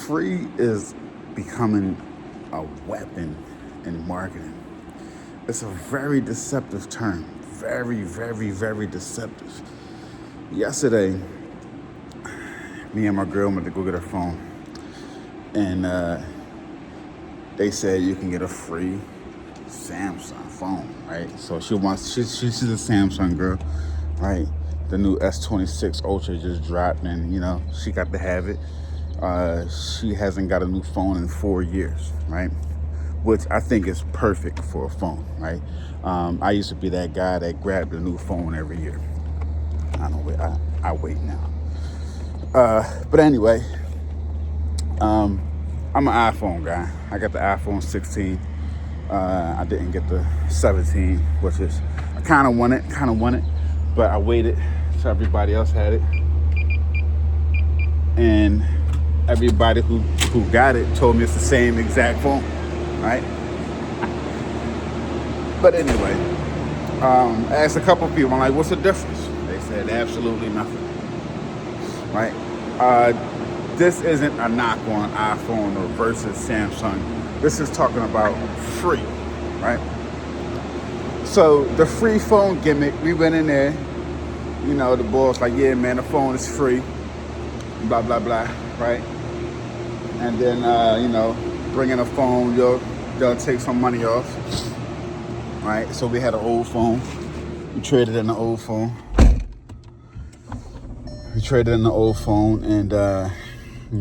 free is becoming a weapon in marketing. It's a very deceptive term. Very, very, very deceptive. Yesterday, me and my girl went to go get her phone. And they said you can get a free Samsung phone, right? So she's a Samsung girl, right? The new S26 Ultra just dropped, and she got to have it. She hasn't got a new phone in 4 years, right? Which I think is perfect for a phone, right? I used to be that guy that grabbed a new phone every year. I don't wait. I wait now. But anyway, I'm an iPhone guy. I got the iPhone 16. I didn't get the 17, which is I kind of want it, but I waited till everybody else had it, and everybody who got it told me it's the same exact phone, right? But anyway, I asked a couple people, I'm like, what's the difference? They said absolutely nothing, right? This isn't a knock on iPhone or versus Samsung. This is talking about free, right? So the free phone gimmick, we went in there, the boss like, yeah, man, the phone is free, blah, blah, blah, right? And then, bringing a phone, they'll take some money off, right? So we had an old phone. We traded in the old phone. And,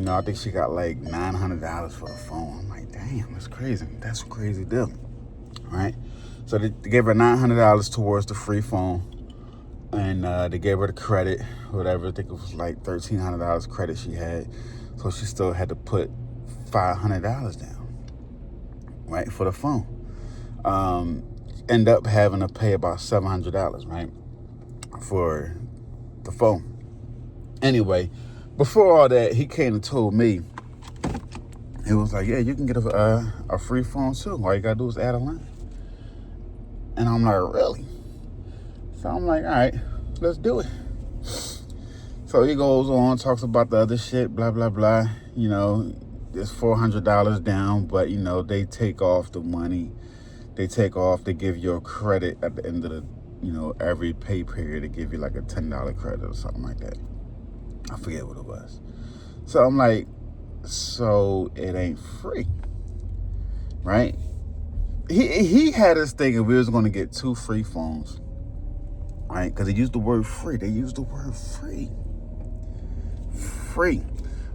I think she got like $900 for the phone. I'm like, damn, that's crazy. That's a crazy deal, right? So they gave her $900 towards the free phone, and they gave her the credit, whatever. I think it was like $1,300 credit she had. So she still had to put $500 down, right, for the phone. End up having to pay about $700, right, for the phone. Anyway, before all that, he came and told me, it was like, yeah, you can get a free phone too. All you gotta do is add a line. And I'm like, really? So I'm like, all right, let's do it. So he goes on, talks about the other shit, blah, blah, blah. There's $400 down, but, they take off the money. They give you a credit at the end of the, every pay period. They give you like a $10 credit or something like that. I forget what it was. So I'm like, so it ain't free, right? He had us thinking we was going to get 2 free phones, right? Because he used the word free. They used the word free.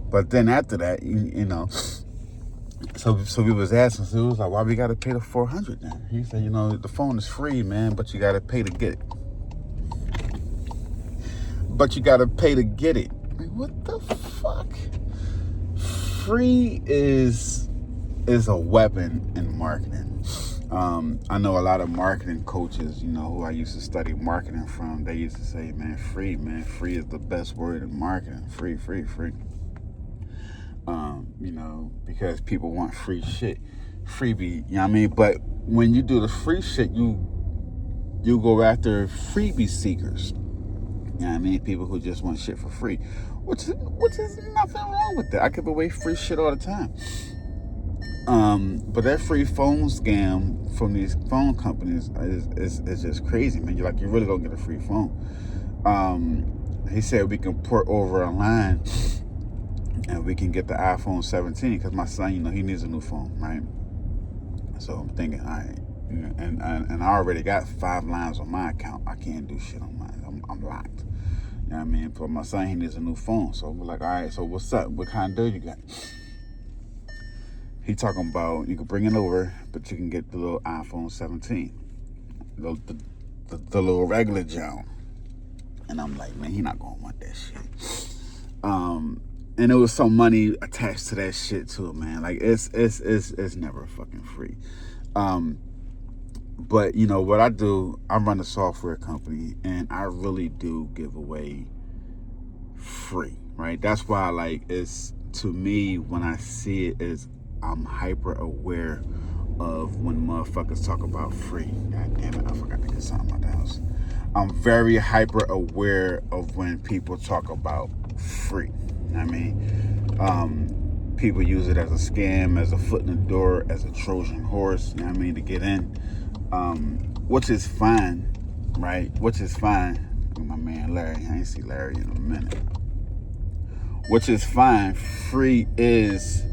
But then after that, so we was asking, so it was like, why we got to pay the $400 then? He said, the phone is free, man, but you got to pay to get it. Like, what the fuck? Free is a weapon in marketing. I know a lot of marketing coaches, who I used to study marketing from. They used to say, man, free is the best word in marketing. Free. Because people want free shit, freebie. You know what I mean? But when you do the free shit, you go after freebie seekers. You know what I mean? People who just want shit for free, which is nothing wrong with that. I give away free shit all the time. But that free phone scam from these phone companies is just crazy, man. You really don't get a free phone. He said we can port over a line and we can get the iPhone 17 because my son, he needs a new phone, right? So I'm thinking, all right, and I already got 5 lines on my account. I can't do shit on mine. I'm locked. You know what I mean? But my son, he needs a new phone. So we're like, all right, so what's up? What kind of deal you got? He talking about you can bring it over, but you can get the little iPhone 17, the little regular John. And I'm like, man, he not gonna want that shit. And there was some money attached to that shit too, man. Like it's never fucking free. But what I do, I run a software company, and I really do give away free, right? That's why, it's, to me, when I see it, is I'm hyper aware of when motherfuckers talk about free. God damn it, I forgot to get something out the house. I'm very hyper aware of when people talk about free. I mean, People use it as a scam, as a foot in the door, as a Trojan horse, you know what I mean, to get in, which is fine, right? Which is fine. My man Larry, I ain't see Larry in a minute. Which is fine. Free is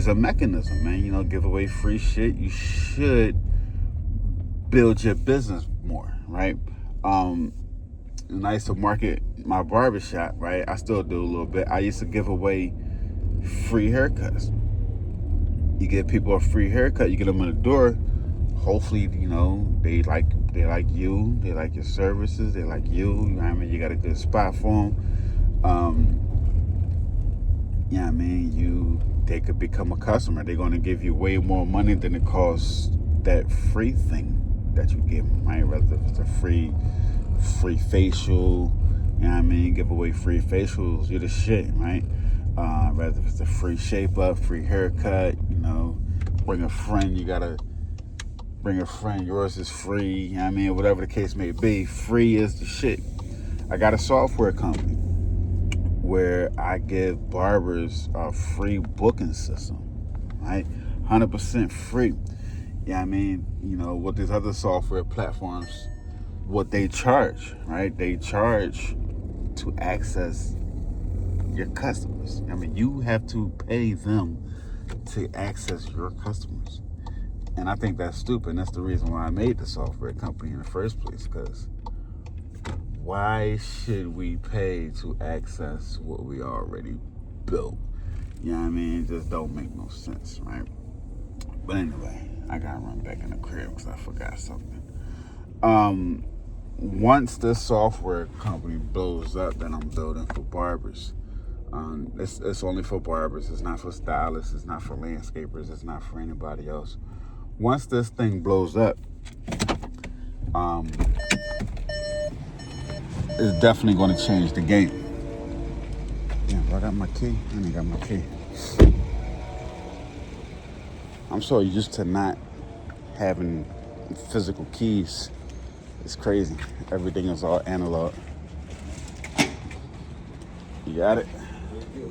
a mechanism, man. You know, give away free shit. You should build your business more, right? And I used to market my barbershop, right? I still do a little bit. I used to give away free haircuts. You give people a free haircut, you get them in the door. Hopefully, you know, they like you, they like your services, they like you. You know what I mean? You got a good spot for them. You know what I mean? They could become a customer. They're going to give you way more money than it costs that free thing that you give them, right? Whether it's a free facial, you know what I mean? Give away free facials, you're the shit, right? Whether it's a free shape up, free haircut, you know, bring a friend, you gotta bring a friend, yours is free, you know what I mean? Whatever the case may be, free is the shit. I got a software company where I give barbers a free booking system, right? 100% free. You know what I mean? You know, what these other software platforms, what they charge, right? They charge to access your customers. I mean, you have to pay them to access your customers. And I think that's stupid. And that's the reason why I made the software company in the first place, because why should we pay to access what we already built? You know what I mean? It just don't make no sense, right? But anyway, I gotta run back in the crib because I forgot something. Once this software company blows up that I'm building for barbers, it's only for barbers. It's not for stylists. It's not for landscapers. It's not for anybody else. Once this thing blows up, it's definitely going to change the game. Damn, I got my key. I ain't got my key. I'm so used to not having physical keys. It's crazy. Everything is all analog. You got it?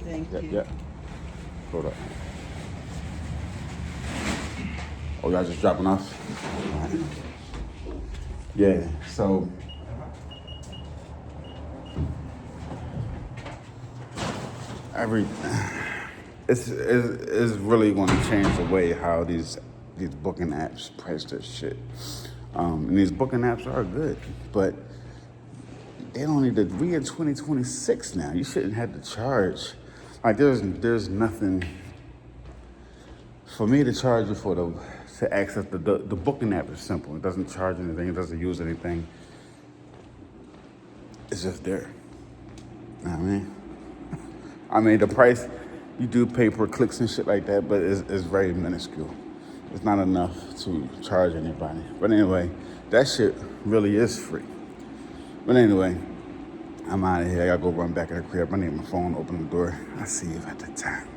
Thank you. Yep. Hold up. Oh, y'all just dropping off? All right. Yeah, so it's really going to change the way how these booking apps price their shit. And these booking apps are good, but they don't need to. We in 2026 now. You shouldn't have to charge. Like there's nothing for me to charge you to access the booking app is simple. It doesn't charge anything. It doesn't use anything. It's just there. You know what I mean? I mean, the price, you do pay per clicks and shit like that, but it's very minuscule. It's not enough to charge anybody. But anyway, that shit really is free. But anyway, I'm out of here. I gotta go run back in the crib. I need my phone, open the door. I'll see you at the time.